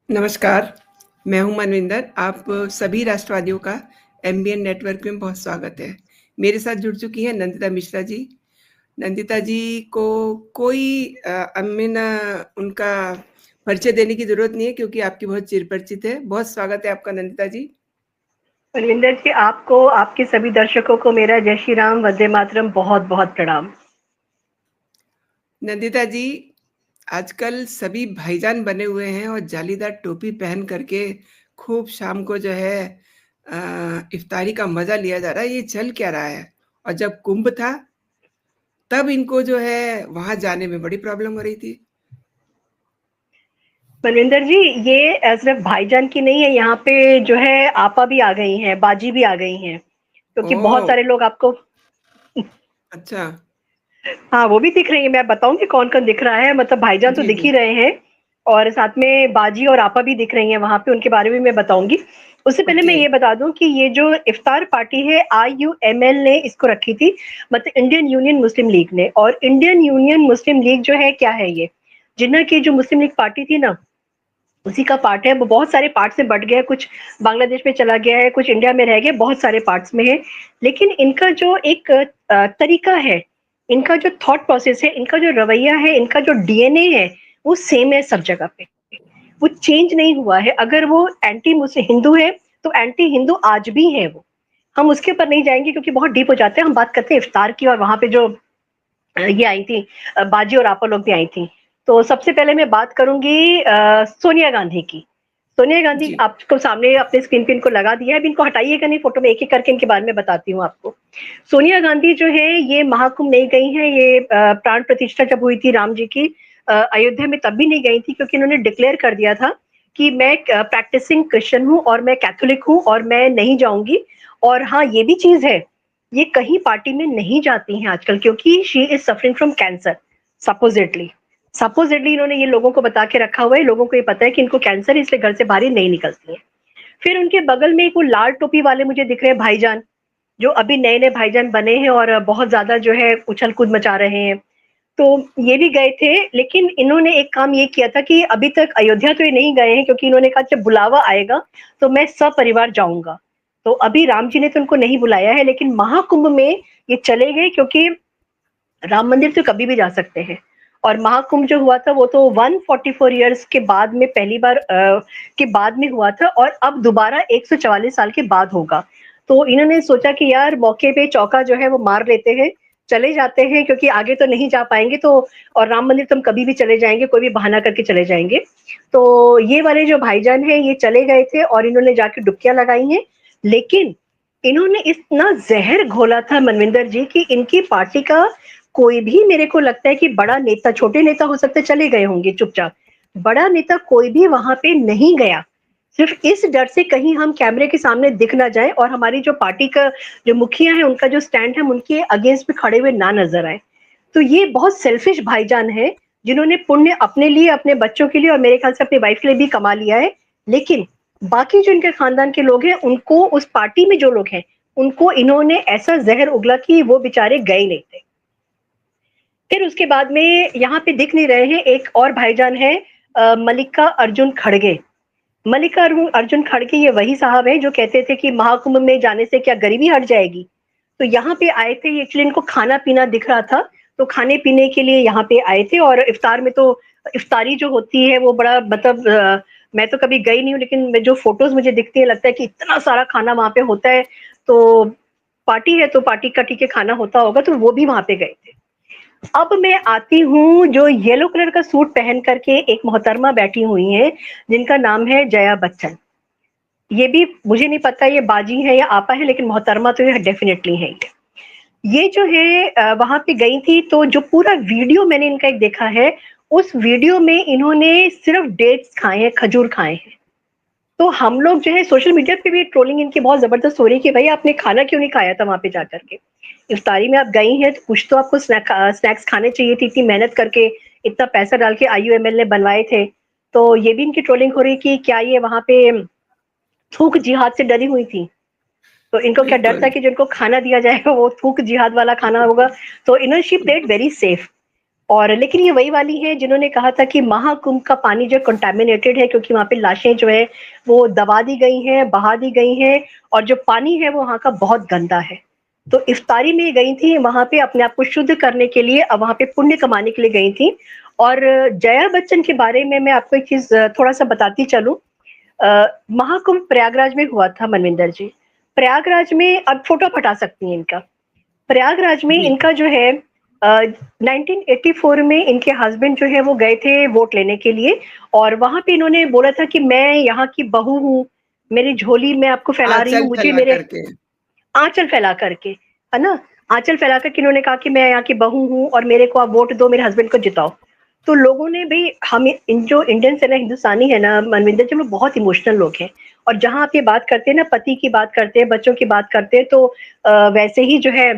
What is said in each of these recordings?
नमस्कार, मैं हूँ मनविंदर। आप सभी राष्ट्रवादियों का एमबीएन नेटवर्क में बहुत स्वागत है। मेरे साथ जुड़ चुकी हैं नंदिता मिश्रा जी। नंदिता जी को कोई उनका परिचय देने की ज़रूरत नहीं है क्योंकि आपकी बहुत चिरपरिचित है। बहुत स्वागत है आपका नंदिता जी। मनविंदर जी, आपको, आपके सभी दर्शकों को मेरा जय श्री राम, वंदे मातरम, बहुत-बहुत प्रणाम। नंदिता जी, आजकल सभी भाईजान बने हुए हैं और जालीदार टोपी पहन करके खूब शाम को जो है इफ्तारी का मज़ा लिया जा रहा है। ये चल क्या रहा है? और जब कुंभ था तब इनको जो है वहाँ जाने में बड़ी प्रॉब्लम हो रही थी। मनविंदर जी, ये सिर्फ भाईजान की नहीं है, यहाँ पे जो है आपा भी आ गई हैं, बाजी भी आ गई हैं, क्योंकि बहुत ओह! सारे लोग आपको अच्छा। हाँ, वो भी दिख रही है। मैं बताऊँगी कौन-कौन दिख रहा है, मतलब भाईजान तो जी, दिख जी। ही रहे हैं और साथ में बाजी और आपा भी दिख रही हैं वहाँ पे, उनके बारे में मैं बताऊँगी। उससे पहले मैं ओके। ये बता दूँ कि ये जो इफ्तार पार्टी है, आईयूएमएल ने इसको रखी थी, मतलब इंडियन यूनियन मुस्लिम लीग ने। और इंडियन यूनियन मुस्लिम लीग जो है, क्या है ये? जिन्ना की जो मुस्लिम लीग पार्टी थी ना, उसी का पार्ट है। वो बहुत सारे पार्ट्स में बँट गया है, कुछ बांग्लादेश में चला गया है, कुछ इंडिया में रह गया, बहुत सारे पार्ट्स में है। लेकिन इनका जो एक तरीका है, इनका जो थॉट प्रोसेस है, इनका जो रवैया है, इनका जो डीएनए है, वो सेम है सब जगह पे। वो चेंज नहीं हुआ है। अगर वो एंटी मुस्लिम हिंदू है, तो एंटी हिंदू आज भी है वो। हम उसके ऊपर नहीं जाएँगे क्योंकि बहुत डीप हो जाते हैं। हम बात करते हैं इफ्तार की, और वहाँ पे जो ये आई थी, बाजी और आपा लोग भी आई थी। तो सबसे पहले मैं बात करूँगी सोनिया गांधी की। सोनिया गांधी जी। आपको सामने अपने स्क्रीन पे इनको लगा दिया है। अभी इनको हटाइएगा नहीं फ़ोटो में, एक-एक करके इनके बारे में बताती हूँ आपको। सोनिया गांधी जो है, ये महाकुंभ नहीं गई हैं। ये प्राण प्रतिष्ठा जब हुई थी राम जी की अयोध्या में, तब भी नहीं गई थी, क्योंकि इन्होंने डिक्लेयर कर दिया था कि मैं प्रैक्टिसिंग क्रिश्चियन हूँ और मैं कैथोलिक हूँ और मैं नहीं जाऊँगी। और हाँ, ये भी चीज़ है, ये कहीं पार्टी में नहीं जाती हैं आजकल, क्योंकि she is suffering from cancer, supposedly. Supposedly इन्होंने ये लोगों को बता के रखा हुआ है, लोगों को ये पता है कि इनको कैंसर है, इसलिए घर से बाहर ही नहीं निकलती हैं। फिर उनके बगल में एक वो लाल टोपी वाले मुझे दिख रहे हैं भाईजान, जो अभी नए-नए भाईजान बने हैं और बहुत ज़्यादा जो है उछल-कूद मचा रहे हैं। तो ये भी गए थे, लेकिन इन्होंने एक काम ये किया था कि अभी तक अयोध्या तो ये नहीं गए हैं, क्योंकि इन्होंने कहा जब बुलावा आएगा तो मैं सपरिवार जाऊँगा। तो अभी राम जी ने तो उनको नहीं बुलाया है, लेकिन महाकुंभ में ये चले गए, क्योंकि राम मंदिर तो कभी भी जा सकते हैं। और महाकुंभ जो हुआ था वो तो 144 इयर्स के बाद में पहली बार के बाद में हुआ था, और अब दोबारा 144 साल के बाद होगा। तो इन्होंने सोचा कि यार मौके पे चौका जो है वो मार लेते हैं, चले जाते हैं, क्योंकि आगे तो नहीं जा पाएँगे। तो और राम मंदिर तो हम कभी भी चले जाएँगे, कोई भी बहाना करके चले जाएँगे। तो ये वाले जो भाईजान हैं, ये चले गए थे और इन्होंने जाके डुबकियाँ लगाई हैं। लेकिन इन्होंने इतना ज़हर घोला था मनविंदर जी, कि इनकी पार्टी का कोई भी, मेरे को लगता है कि बड़ा नेता, छोटे नेता हो सकते चले गए होंगे चुपचाप, बड़ा नेता कोई भी वहां पे नहीं गया, सिर्फ इस डर से कहीं हम कैमरे के सामने दिख ना जाए और हमारी जो पार्टी का जो मुखिया है, उनका जो स्टैंड है, हम उनके अगेंस्ट में खड़े हुए ना नजर आए। तो ये बहुत सेल्फिश भाईजान है, जिन्होंने पुण्य अपने लिए, अपने बच्चों के लिए और मेरे ख्याल से अपनी वाइफ के लिए भी कमा लिया है। लेकिन बाकी जो इनके खानदान के लोग हैं, उनको, उस पार्टी में जो लोग हैं, उनको इन्होंने ऐसा जहर उगला कि वो बेचारे गए नहीं थे। फिर उसके बाद में यहाँ पे दिख नहीं रहे हैं, एक और भाईजान है, मल्लिका अर्जुन खड़गे। मल्लिका अर्जुन खड़गे ये वही साहब हैं जो कहते थे कि महाकुंभ में जाने से क्या गरीबी हट जाएगी। तो यहाँ पे आए थे, एक्चुअली इनको खाना पीना दिख रहा था, तो खाने पीने के लिए यहाँ पे आए थे। और इफ्तार में तो इफ्तारी जो होती है वो बड़ा, मतलब मैं तो कभी गई नहीं हूँ, लेकिन जो फोटोज मुझे दिखती है, लगता है कि इतना सारा खाना वहाँ पे होता है। तो पार्टी है तो पार्टी का ठीक है, खाना होता होगा, तो वो भी वहाँ पे गए थे। अब मैं आती हूँ, जो येलो कलर का सूट पहन करके एक मोहतरमा बैठी हुई हैं, जिनका नाम है जया बच्चन। ये भी मुझे नहीं पता ये बाजी है या आपा है, लेकिन मोहतरमा तो ये डेफिनेटली है। ये जो है वहां पे गई थी, तो जो पूरा वीडियो मैंने इनका एक देखा है, उस वीडियो में इन्होंने सिर्फ डेट्स खाए हैं, खजूर खाए हैं। तो हम लोग जो है सोशल मीडिया पे भी ट्रोलिंग इनकी बहुत जबरदस्त हो रही है कि भाई आपने खाना क्यों नहीं खाया था वहां पे जाकर के। इफ्तारी में आप गई हैं तो कुछ तो आपको स्नैक्स खाने चाहिए थी, इतनी मेहनत करके, इतना पैसा डाल के आईयूएमएल ने बनवाए थे। तो ये भी इनकी ट्रोलिंग हो रही कि क्या ये वहां पे थूक जिहाद से डरी हुई थी। तो इनको क्या डर था बिल्कुल। कि जिनको खाना दिया जाएगा वो थूक जिहाद वाला खाना होगा। तो इन्होंने शी प्लेड वेरी सेफ। और लेकिन ये वही वाली है जिन्होंने कहा था कि महाकुंभ का पानी जो कंटामिनेटेड है, क्योंकि वहां पे लाशें जो है वो दबा दी गई हैं, बहा दी गई हैं, और जो पानी है वो वहां का बहुत गंदा है। तो इफ्तारी में गई थी वहां पे अपने आप को शुद्ध करने के लिए, अब वहां पे पुण्य कमाने के लिए गई थी। और जया बच्चन के बारे में मैं आपको एक चीज थोड़ा सा बताती चलूं। महाकुंभ प्रयागराज में हुआ था मनविंदर जी। प्रयागराज में, अब फोटो आप हटा सकती हैं इनका, प्रयागराज में जी। इनका जो है 1984 में इनके हस्बैंड जो है वो गए थे वोट लेने के लिए, और वहां पे इन्होंने बोला था कि मैं यहाँ की बहू हूँ, मेरी झोली मैं आपको फैला रही आंचल हूँ, मुझे फैला मेरे करके। आंचल फैला करके, है ना, आंचल फैला करके इन्होंने कहा कि मैं यहाँ की बहू हूँ और मेरे को आप वोट दो, मेरे हस्बैंड को जिताओ। तो लोगों ने भाई, हम इन जो इंडियंस है ना, हिंदुस्तानी है ना मनविंदर जी, लोग बहुत इमोशनल लोग हैं। और जहां आप ये बात करते हैं ना, पति की बात करते हैं, बच्चों की बात करते हैं, तो वैसे ही जो है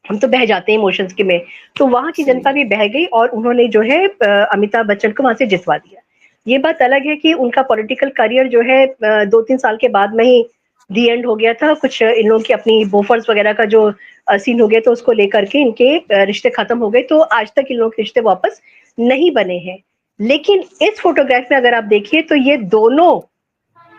हम तो बह जाते हैं इमोशंस के में। तो वहां की सही जनता है। भी बह गई और उन्होंने जो है अमिताभ बच्चन को वहां से जितवा दिया। ये बात अलग है कि उनका पॉलिटिकल करियर जो है 2-3 साल के बाद में ही दी एंड हो गया था। कुछ इन लोगों की अपनी बोफर्स वगैरह का जो सीन हो गया, तो उसको लेकर के इनके रिश्ते खत्म हो गए, तो आज तक इन लोगों के रिश्ते वापस नहीं बने हैं। लेकिन इस फोटोग्राफ में अगर आप देखिए तो ये दोनों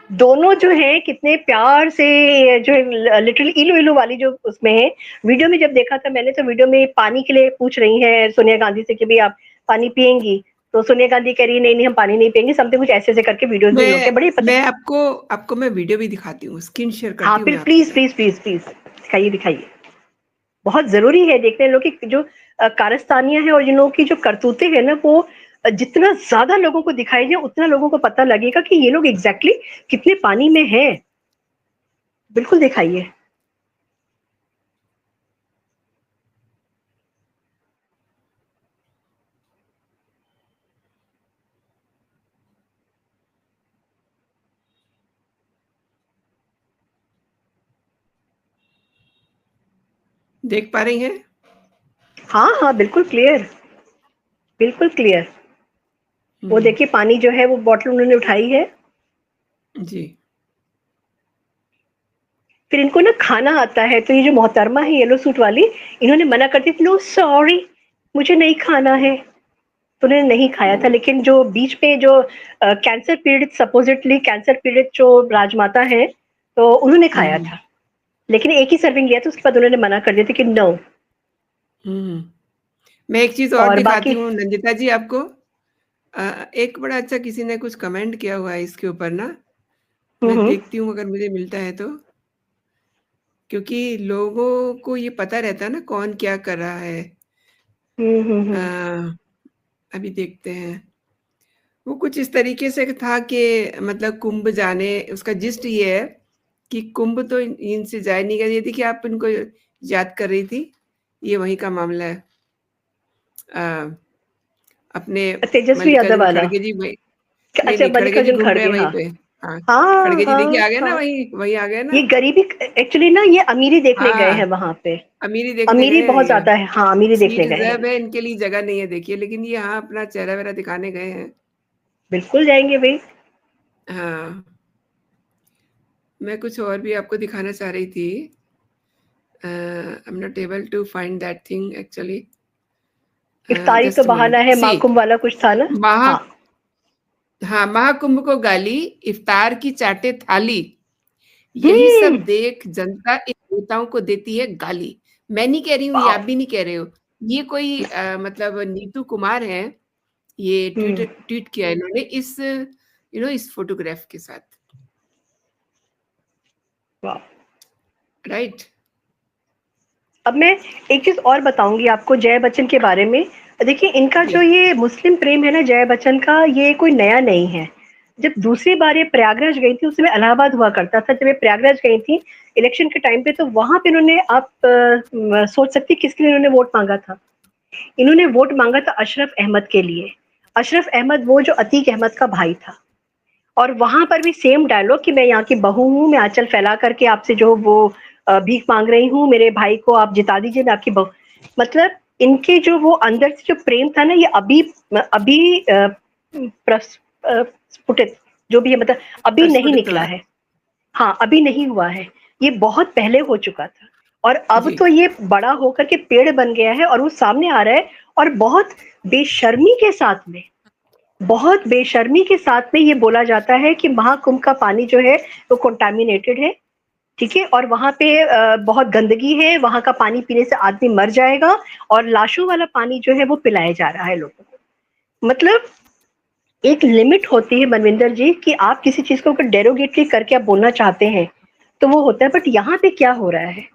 दोनों जो है कितने प्यार से, जो लिटरली इलू इलू वाली जो उसमें है। वीडियो में जब देखा था मैंने, तो वीडियो में पानी के लिए पूछ रही है सोनिया गांधी से कि भाई आप पानी पियेंगी, तो सोनिया गांधी कह रही है नहीं नहीं हम पानी नहीं पियेंगे, समथिंग कुछ ऐसे ऐसे करके वीडियोस भी इन लोग के बड़े मैं आपको आपको मैं वीडियो भी दिखाती हूँ, स्क्रीन शेयर हाँ करती हूँ मैं फिर आपके प्लीज साथ। प्लीज प्लीज प्लीज दिखाइए दिखाइए। बहुत जरूरी है देखने, लोग की जो कारस्तानियां हैं और जिन लोगों की जो करतूतें हैं ना, वो जितना ज्यादा लोगों को दिखाई जाए उतना लोगों को पता लगेगा कि ये लोग एग्जैक्टली कितने पानी में हैं। बिल्कुल दिखाइए। देख पा रही हैं? हाँ हाँ बिल्कुल क्लियर, बिल्कुल क्लियर। वो हम्म। देखिए पानी जो है वो बॉटल उन्होंने उठाई है। जी। फिर इनको ना खाना आता है, तो ये जो मोहतरमा है येलो सूट वाली, इन्होंने मना कर दी थी, नो सॉरी मुझे नहीं खाना है, तो उन्होंने नहीं खाया था। ओ। लेकिन जो बीच में जो कैंसर पीड़ित, सपोजिटली कैंसर पीड़ित जो राजमाता है, तो उन्होंने खाया हम्म। था। लेकिन एक ही सर्विंग लिया था, उसके बाद उन्होंने मना कर दिया था कि नो। हम्म। मैं एक चीज और और दिखाती बाकी हूँ नंदिता जी आपको। एक बड़ा अच्छा किसी ने कुछ कमेंट किया हुआ है इसके ऊपर ना। मैं हम्म देखती हूँ अगर मुझे मिलता है तो, क्योंकि लोगों को ये पता रहता है ना कौन क्या कर रहा है। हम्म। अ, अभी देखते हैं। वो कुछ इस तरीके से था कि मतलब कुंभ जाने, उसका जिस्ट ये है कि कुंभ तो इनसे जा नहीं गया। ये देखिए आप इनको याद कर रही थी, ये वहीं का मामला है। अ, अपने तेजस्वी यादव मल्लिकार्जुन वाला, खड़गे जी वही। नहीं अच्छा नहीं, खड़गे जी मल्लिकार्जुन घूम रहे हैं खड़गे, वहीं हाँ पे। हाँ। हाँ खड़गे जी हाँ देखिए आ गए ना, हाँ। वहीं वहीं आ गए ये ना। गरीबी, एक्चुअली ना ये अमीरी देखने गए हैं हाँ, वहां पे। अमीरी देखने अमीरी गए हैं बहुत ये। ज्यादा है, हाँ अमीरी सी देखने गए हैं। रिजर्व है, इनके लिए जगह नहीं है देखिए, लेकिन ये हाँ अपना चेहरा वेरा दिखाने गए हैं। बिल्कुल जाएंगे भाई। हाँ। मैं कुछ और भी आपको दिखाना चाह रही थी। I am not able to find that thing actually. इफ्तारी तो जस्ट अ बहाना मिनट है, सी। माकुम वाला कुछ था ना। महा हाँ। हाँ, महाकुंभ को गाली, इफ्तार की चाटे थाली, यही हम्म। सब देख जनता इन नेताओं को देती है गाली। मैं नहीं कह रही हूँ, ये वाह। आप भी नहीं कह रहे हो। ये कोई मतलब नीतू कुमार हैं, ये ट्वीट हम्म। ट्वीट किया इन्होंने इस इस फोटोग्राफ के साथ। वाह। राइट। अब मैं एक चीज और बताऊंगी आपको जया बच्चन के बारे में। देखिए इनका जी। जो ये मुस्लिम प्रेम है ना जया बच्चन का, ये कोई नया नहीं है। जब दूसरी बार ये प्रयागराज गई थी, उस समय इलाहाबाद हुआ करता था, जब ये प्रयागराज गई थी इलेक्शन के टाइम पे, तो वहां पे इन्होंने, आप सोच सकती हैं किसके लिए इन्होंने वोट मांगा था। इन्होंने वोट मांगा था अशरफ अहमद के लिए। अशरफ अहमद वो जो अतीक अहमद का भाई था। और वहां पर भी सेम डायलॉग कि मैं यहाँ की बहू हूँ, मैं आंचल फैला करके आपसे जो वो भीख मांग रही हूँ, मेरे भाई को आप जिता दीजिए, मैं आपकी बहू। मतलब इनके जो वो अंदर से जो प्रेम था ना, ये अभी अभी स्फुटित जो भी है, मतलब अभी नहीं प्रस्फुटित निकला हुआ। है। हाँ अभी नहीं हुआ है, ये बहुत पहले हो चुका था। और अब जी। तो ये बड़ा होकर के पेड़ बन गया है और वो सामने आ रहा है, और बहुत बेशर्मी के साथ में ये बोला जाता है कि महाकुंभ का पानी जो है वो कंटामिनेटेड है, ठीक है, और वहां पे बहुत गंदगी है, वहां का पानी पीने से आदमी मर जाएगा, और लाशों वाला पानी जो है वो पिलाया जा रहा है लोगों को। मतलब एक लिमिट होती है मनविंदर जी कि आप किसी चीज को अगर डेरोगेटरी करके आप बोलना चाहते हैं तो वो होता है, बट यहाँ पे क्या हो रहा है,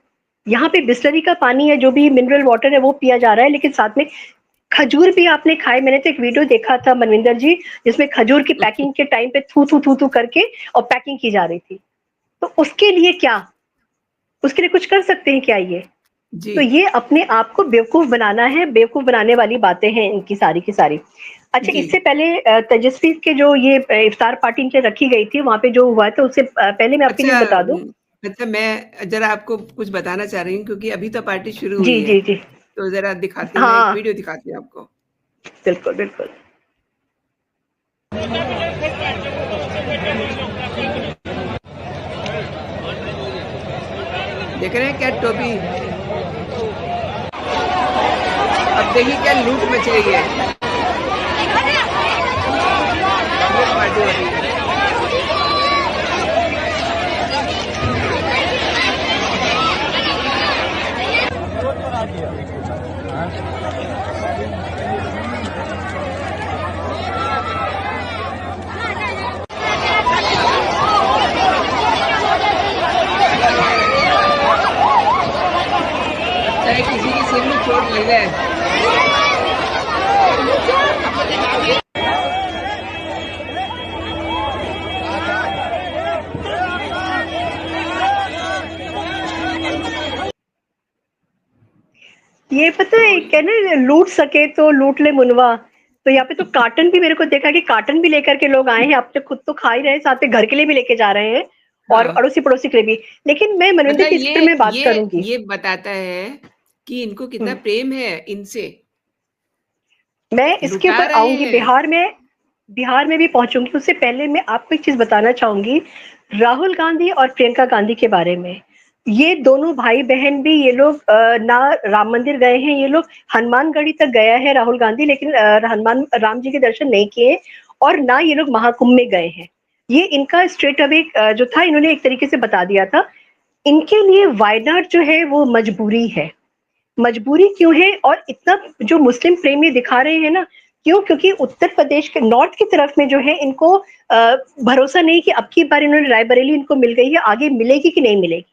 यहाँ पे बिस्लरी का पानी है, जो भी मिनरल वाटर है वो पिया जा रहा है, लेकिन साथ में खजूर भी आपने खाए। मैंने तो एक वीडियो देखा था मनविंदर जी, जिसमें खजूर की पैकिंग के टाइम पे थू थू थू थू करके और पैकिंग की जा रही थी। तो उसके लिए क्या, उसके लिए कुछ कर सकते हैं क्या ये? जी। तो ये अपने आप को बेवकूफ बनाना है, बेवकूफ बनाने वाली बातें हैं इनकी सारी की सारी। अच्छा, जी। इससे पहले तेजस्वी के जो ये इफ्तार पार्टी इनके रखी गई थी वहां पे जो हुआ था, उससे पहले मैं आपके लिए अच्छा, बता दूं। अच्छा, मैं जरा आपको कुछ बताना चाह रही हूँ, क्योंकि अभी तो पार्टी शुरू जी हुई है, जी जी। तो जरा दिखाती हूँ, मैं एक हाँ, वीडियो दिखाती हूँ आपको। बिल्कुल बिल्कुल। देख रहे हैं क्या टोपी? अब देखिए क्या लूट मच रही है, ये पार्टी हो रही है। चाहे किसी के सिर में चोट लग जाए। ये पता है तो क्या ना, लूट सके तो लूट ले मुनवा। तो यहाँ पे तो कार्टन भी, मेरे को देखा कि कार्टन भी लेकर के लोग आए हैं, अब तो खुद तो खा ही रहे हैं, साथ में घर के लिए भी लेके जा रहे हैं, और हाँ, अड़ोसी पड़ोसी के लिए भी। लेकिन मैं मनविंदर मतलब जी इस पे मैं बात करूंगी। ये बताता है कि इनको कितना हम्म, प्रेम है इनसे। मैं इसके लुटा ऊपर रहे आऊंगी, हैं। बिहार में भी पहुंचूंगी। उससे पहले मैं आपको एक चीज बताना चाहूंगी, राहुल गांधी और प्रियंका गांधी के बारे में। ये दोनों भाई बहन भी, ये लोग ना राम मंदिर गए हैं, ये लोग हनुमानगढ़ी तक गया है राहुल गांधी, लेकिन हनुमान राम जी के दर्शन नहीं किए, और ना ये लोग महाकुंभ में गए हैं। ये इनका स्ट्रेट अवे जो था, इन्होंने एक तरीके से बता दिया था। इनके लिए वायनाड जो है वो मजबूरी है। मजबूरी क्यों है, और इतना जो मुस्लिम प्रेमी दिखा रहे हैं ना, क्यों? क्योंकि उत्तर प्रदेश के नॉर्थ की तरफ में जो है इनको भरोसा नहीं कि अब की बार इन्होंने रायबरेली इनको मिल गई है, आगे मिलेगी कि नहीं मिलेगी।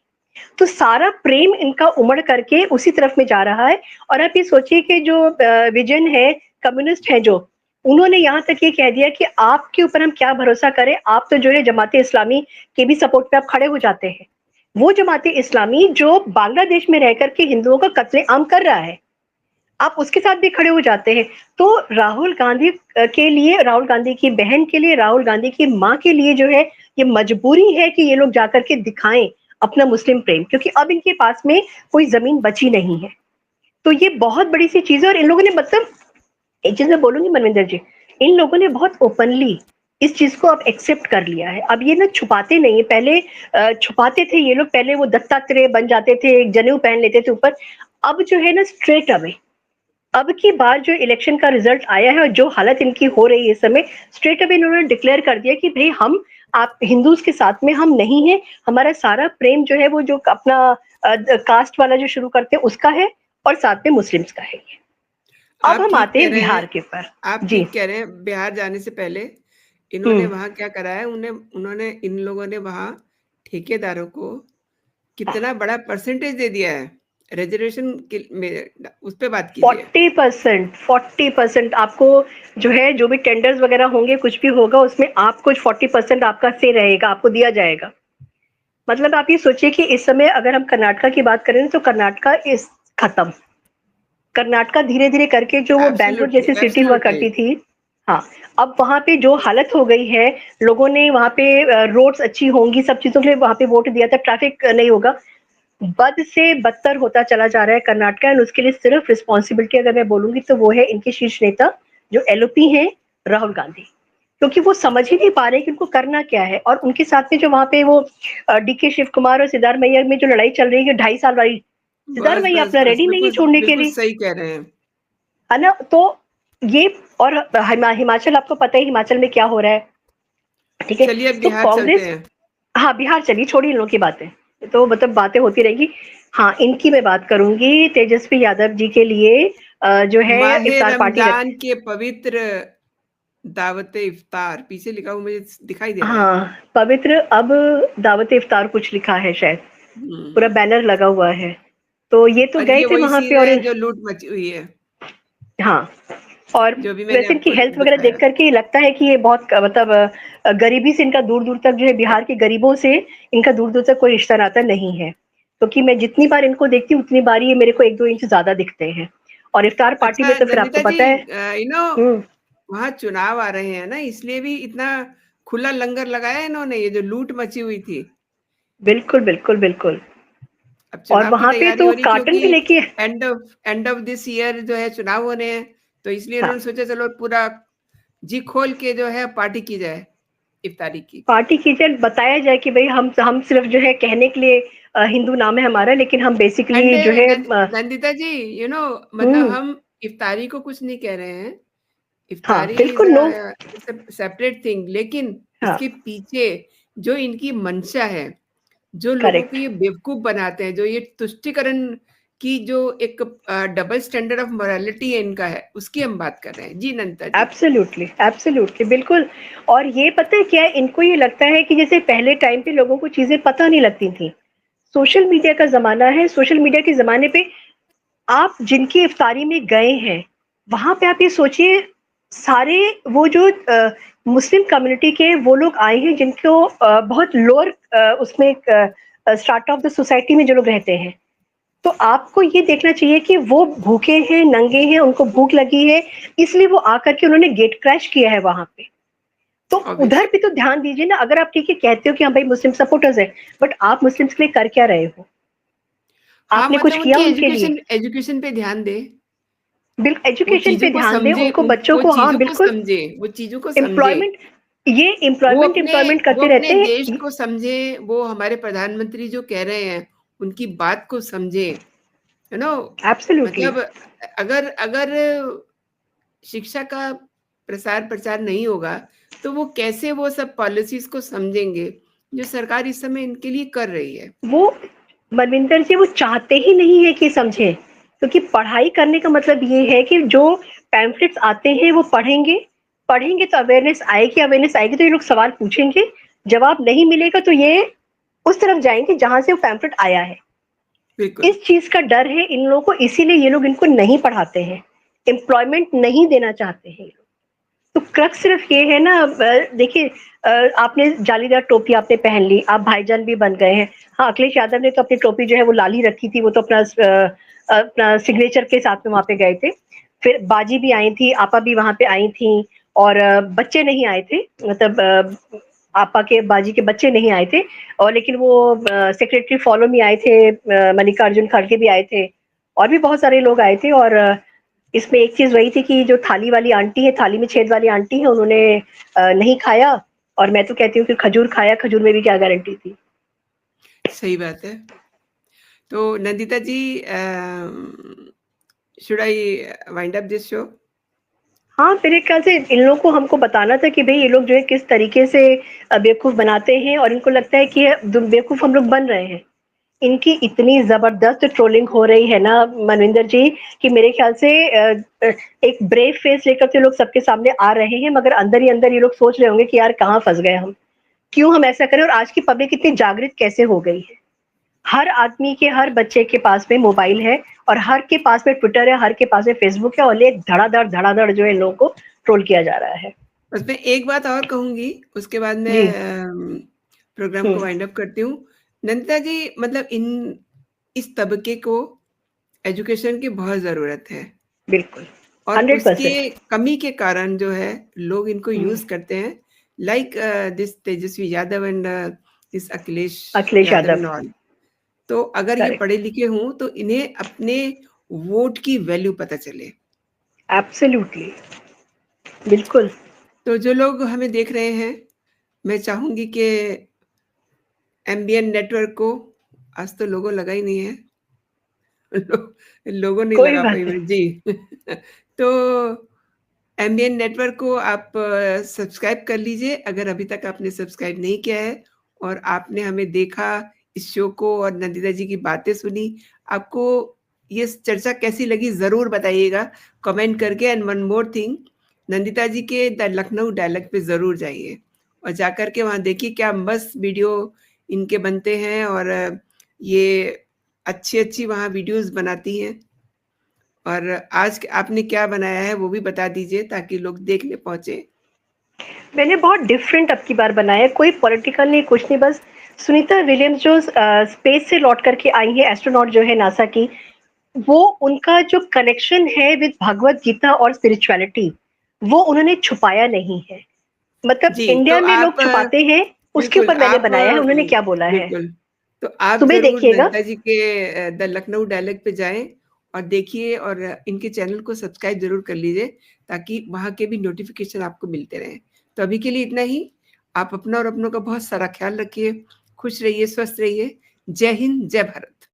तो सारा प्रेम इनका उमड़ करके उसी तरफ में जा रहा है। और आप ये सोचिए कि जो विजन है, कम्युनिस्ट है जो, उन्होंने यहाँ तक ये कह दिया कि आपके ऊपर हम क्या भरोसा करें, आप तो जो है जमाते इस्लामी के भी सपोर्ट पे आप खड़े हो जाते हैं। वो जमाते इस्लामी जो बांग्लादेश में रह करके हिंदुओं का कत्लेआम कर रहा है, आप उसके साथ भी खड़े हो जाते हैं। तो राहुल गांधी के लिए, राहुल गांधी की बहन के लिए, राहुल गांधी की माँ के लिए जो है, ये मजबूरी है कि ये लोग जाकर के दिखाएं अपना मुस्लिम प्रेम, क्योंकि अब इनके पास में कोई जमीन बची नहीं है। तो ये बहुत बड़ी सी चीज है, और इन लोगों ने, मतलब एक चीज मैं बोलूंगी मनविंदर जी, इन लोगों ने बहुत ओपनली इस चीज को अब एक्सेप्ट कर लिया है। अब ये ना छुपाते नहीं है, पहले छुपाते थे ये लोग, पहले वो दत्तात्रेय बन जाते थे, एक जनेऊ पहन लेते थे ऊपर। अब जो है ना स्ट्रेट अवे, अब की बार जो इलेक्शन का रिजल्ट आया है और जो हालत इनकी हो रही है इस समय, स्ट्रेट अवे इन्होंने डिक्लेयर कर दिया कि भाई हम, आप हिंदूज के साथ में हम नहीं है, हमारा सारा प्रेम जो है वो जो अपना कास्ट वाला जो शुरू करते हैं उसका है, और साथ में मुस्लिम्स का है। अब आप हम ठीक आते कह हैं रहे बिहार हैं, के ऊपर। आप जी। ठीक कह रहे हैं। बिहार जाने से पहले इन्होंने हम्म। वहाँ क्या करा है, उन्होंने इन लोगों ने वहाँ ठेकेदारों को कितना बड़ा परसेंटेज दे दिया है रिजर्वेशन के में, उस पे बात कीजिए। 40%, 40% आपको जो है, जो भी टेंडर्स वगैरह होंगे, कुछ भी होगा उसमें आपको 40% आपका से रहेगा, आपको दिया जाएगा। मतलब आप ये सोचिए कि इस समय अगर हम कर्नाटका की बात करें तो कर्नाटका इस खत्म। कर्नाटका धीरे धीरे करके जो वो बैंगलोर एब्सोल्युटली, जैसी सिटी हुआ एब्सोल्युटली। करती थी, हाँ, अब वहां पे जो हालत हो गई है, लोगों ने वहां पे रोड्स अच्छी होंगी, सब चीजों के लिए वहां पे वोट दिया था, ट्रैफिक नहीं होगा। बद से बदतर होता चला जा रहा है कर्नाटका, एंड उसके लिए सिर्फ रिस्पॉन्सिबिलिटी अगर मैं बोलूंगी तो वो है इनके शीर्ष नेता जो एलओपी हैं, राहुल गांधी। क्योंकि वो समझ ही नहीं पा रहे कि उनको करना क्या है। और उनके साथ में जो वहां पे वो डीके शिव कुमार और सिद्धार्थ मैयर में जो लड़ाई चल रही है 2.5 साल वाली, सिद्धार्थ बस भाई बस अपना बस रेडी नहीं है बिल्कुल छोड़ने के बिल्कुल लिए, सही कह रहे हैं। है ना? तो ये, और हिमाचल आपको पता है हिमाचल में क्या हो रहा है, ठीक है? चलिए अब तो बिहार चलते कांग्रेस, हैं। हाँ बिहार चलिए, छोड़िए इन लोगों की बातें, तो मतलब बातें होती रहेगी। हाँ, इनकी मैं बात करूंगी, तेजस्वी यादव जी के लिए जो है माहे इफ्तार पार्टी रख, रमजान के पवित्र दावते इफ्तार, पीछे लिखा हुआ मुझे दिखाई दे रहा है। हाँ पवित्र अब दावत इफ्तार कुछ लिखा है शायद, पूरा हम्म। बैनर लगा हुआ है। तो ये तो और गए ये थे वही वहां पे, सीन और है जो लूट मची हुई है, हाँ, और जो भी मैंने वैसे इनकी आपको हेल्थ वगैरह देख दिखाया। करके लगता है कि ये बहुत मतलब गरीबी से इनका दूर दूर तक जो है, बिहार के गरीबों से इनका दूर दूर तक कोई रिश्ता नाता नहीं है, क्योंकि मैं जितनी बार इनको देखती हूँ उतनी बार ये मेरे को 1-2 इंच ज्यादा दिखते हैं। और इफ्तार पार्टी अच्छा में तो फिर आपको नंदिता जी, पता है। हम्म, वहां चुनाव आ रहे हैं ना, इसलिए भी इतना खुला लंगर लगाया इन्होंने, ये जो लूट मची हुई थी। बिल्कुल बिल्कुल बिल्कुल। अब और चुनाव की वहां पे तैयारी तो हो रही, कार्टन क्योंकि भी लेके, एंड ऑफ दिस ईयर जो है चुनाव होने हैं, तो इसलिए हाँ इन्होंने सोचा चलो पूरा जी खोल के जो है पार्टी की जाए, इफ्तारी की। पार्टी की जाए, बताया जाए कि भाई हम सिर्फ जो है कहने के लिए हिंदू नाम है हमारा, लेकिन हम एंड बेसिकली जो है नंदिता जी, मतलब हम्म, हम इफ्तारी को कुछ नहीं कह रहे हैं, हाँ इफ्तारी बिल्कुल नो, इज सेपरेट थिंग, लेकिन हाँ इसके पीछे जो इनकी मंशा है, जो लोगों को करेक्ट, ये बेवकूफ बनाते हैं, जो ये तुष्टिकरण की जो एक डबल स्टैंडर्ड ऑफ मोरालिटी है इनका है, उसकी हम बात कर रहे हैं जी नंदिता जी। एब्सोल्युटली एब्सोल्युटली बिल्कुल। और ये पता है क्या है, इनको ये लगता है कि जैसे पहले टाइम पे लोगों को चीजें पता नहीं लगती थी, सोशल मीडिया का जमाना है, सोशल मीडिया के जमाने पे आप जिनकी इफ्तारी में गए हैं, वहां पे आप ये सोचिए, सारे वो जो मुस्लिम कम्युनिटी के वो लोग आए हैं जिनको बहुत लोअर उसमें स्टार्ट ऑफ द सोसाइटी में जो लोग रहते हैं, तो आपको ये देखना चाहिए कि वो भूखे हैं, नंगे हैं, उनको भूख लगी है, इसलिए वो आकर के उन्होंने गेट क्रैश किया है वहां पे। तो उधर ऑब्वियसली। भी तो ध्यान दीजिए ना, अगर आप ठीक है कहते हो कि हाँ भाई मुस्लिम सपोर्टर्स है, बट आप मुस्लिम्स के लिए कर क्या रहे हो? हाँ, आपने कुछ मतलब किया उनकी उनके लिए? एजुकेशन एजुकेशन पे ध्यान दे, बिल्कुल वो एजुकेशन पे चीजों को ध्यान दें, समझे, उनको बच्चों वो को, हाँ चीजों को बिल्कुल, समझे, वो चीजों को समझे, एम्प्लॉयमेंट, ये वो एम्प्लॉयमेंट अपने एम्प्लॉयमेंट वो करते अपने रहते देश हैं। को समझे, वो हमारे प्रधानमंत्री जो कह रहे हैं उनकी बात को समझे, यू नो एब्सोल्युटली, मतलब अगर अगर शिक्षा का प्रसार प्रचार नहीं होगा, तो वो कैसे वो सब पॉलिसीज को समझेंगे जो सरकार इस समय इनके लिए कर रही है। वो मनविंदर जी वो चाहते ही नहीं है कि समझे, क्योंकि पढ़ाई करने का मतलब ये है कि जो पैम्फलेट्स आते हैं वो पढ़ेंगे, पढ़ेंगे तो अवेयरनेस आएगी, अवेयरनेस आएगी तो ये लोग सवाल पूछेंगे, जवाब नहीं मिलेगा तो ये उस तरफ जाएंगे जहां से वो पैम्फलेट आया है। बिल्कुल। इस चीज का डर है इन लोगों को, इसीलिए ये लोग इनको नहीं पढ़ाते हैं, एम्प्लॉयमेंट नहीं देना चाहते हैं। तो क्रक्स सिर्फ ये है ना, देखिए आपने जालीदार टोपी आपने पहन ली, आप भाईजान भी बन गए हैं। हाँ अखिलेश यादव ने तो अपनी टोपी जो है वो लाल ही रखी थी, वो तो अपना सिग्नेचर के साथ में वहां पे गए थे। फिर बाजी भी आई थी, आपा भी वहां पे आई थी, और बच्चे नहीं आए थे, मतलब आपा के बाजी के बच्चे नहीं आए थे, और लेकिन वो सेक्रेटरी फॉलो में आए थे, मल्लिकार्जुन खड़गे भी आए थे, और भी बहुत सारे लोग आए थे। और इसमें एक चीज वही थी कि जो थाली वाली आंटी है, थाली में छेद वाली आंटी है, उन्होंने नहीं खाया, और मैं तो कहती हूँ कि खजूर खाया, खजूर में भी क्या गारंटी थी। सही बात है। तो Nandita ji, should I wind up this show? हाँ मेरे ख्याल से इन लोगों को हमको बताना था कि भाई ये लोग जो है किस तरीके से बेवकूफ बनाते हैं, और इनको लगता है कि बेवकूफ हम लोग बन रहे हैं। इनकी इतनी जबरदस्त ट्रोलिंग हो रही है ना मनविंदर जी, कि मेरे ख्याल से एक ब्रेव फेस लेकर के लोग सबके सामने आ रहे हैं, मगर अंदर ही अंदर ये लोग सोच रहे होंगे कि यार कहाँ फंस गए हम, क्यों हम ऐसा करें। और आज की पब्लिक इतनी जागृत कैसे हो गई है, हर आदमी के, हर बच्चे के पास में मोबाइल है, और हर के पास में ट्विटर है, हर के पास में फेसबुक है, और ये धड़ाधड़ जो है इन लोगों को ट्रोल किया जा रहा है। बस मैं एक बात और कहूंगी, उसके बाद मैं जी, प्रोग्राम को हम्म, वाइंड अप करती हूँ। नंदिता जी, मतलब इन इस तबके को एजुकेशन की बहुत जरूरत है, बिल्कुल, और हंड्रेड उसके परसेंट कमी के कारण जो है लोग इनको हम्म, यूज करते हैं, like this Tejashwi Yadav and this Akhilesh Akhilesh Yadav Yadav, and all. तो अगर ये करेक्ट, पढ़े लिखे हों तो इन्हें अपने वोट की वैल्यू पता चले। एब्सोल्युटली, बिल्कुल, तो जो लोग हमें देख रहे हैं, मैं चाहूंगी कि एमबीएन नेटवर्क को, आज तो लोगो लगा ही नहीं है, लोगों नहीं कोई लगा बात पाई नहीं। मैं जी। तो एमबीएन नेटवर्क को आप सब्सक्राइब कर लीजिए अगर अभी तक आपने सब्सक्राइब नहीं किया है और आपने हमें देखा, इस शो को और नंदिता जी की बातें सुनी। आपको ये चर्चा कैसी लगी ज़रूर बताइएगा कमेंट करके। And one more thing, Nandita ji के द लखनऊ डायलॉग पे ज़रूर जाइए और जाकर के वहाँ देखिए क्या मस्त वीडियो इनके बनते हैं और ये अच्छी-अच्छी वहाँ वीडियोज़ बनाती हैं। और आज आपने क्या बनाया है वो भी बता दीजिए ताकि लोग देखने पहुँचे। मैंने बहुत डिफरेंट अब की बार बनाया है, कोई पॉलिटिकल नहीं, कुछ नहीं, बस सुनीता विलियम्स जो स्पेस से लौट करके आई है, एस्ट्रोनॉट जो है नासा की, वो उनका जो कनेक्शन है विद भगवत गीता और स्पिरिचुअलिटी, वो उन्होंने छुपाया नहीं है। मतलब जी, तो इंडिया में आप लोग छुपाते हैं, उसके बिल्कुल ऊपर मैंने आप बनाया है, उन्होंने क्या बोला है। बिल्कुल, तो आप सुबह ज़रूर देखिएगा। नंदिता जी के द लखनऊ डायलॉग पे जाएँ और देखिए और इनके चैनल को सब्सक्राइब ज़रूर कर लीजिए ताकि वहाँ के भी नोटिफ़िकेशन आपको मिलते रहें। तो अभी के लिए इतना ही। आप अपना और अपनों का बहुत सारा ख़्याल रखिए, खुश रहिए, स्वस्थ रहिए। जय हिंद, जय भारत।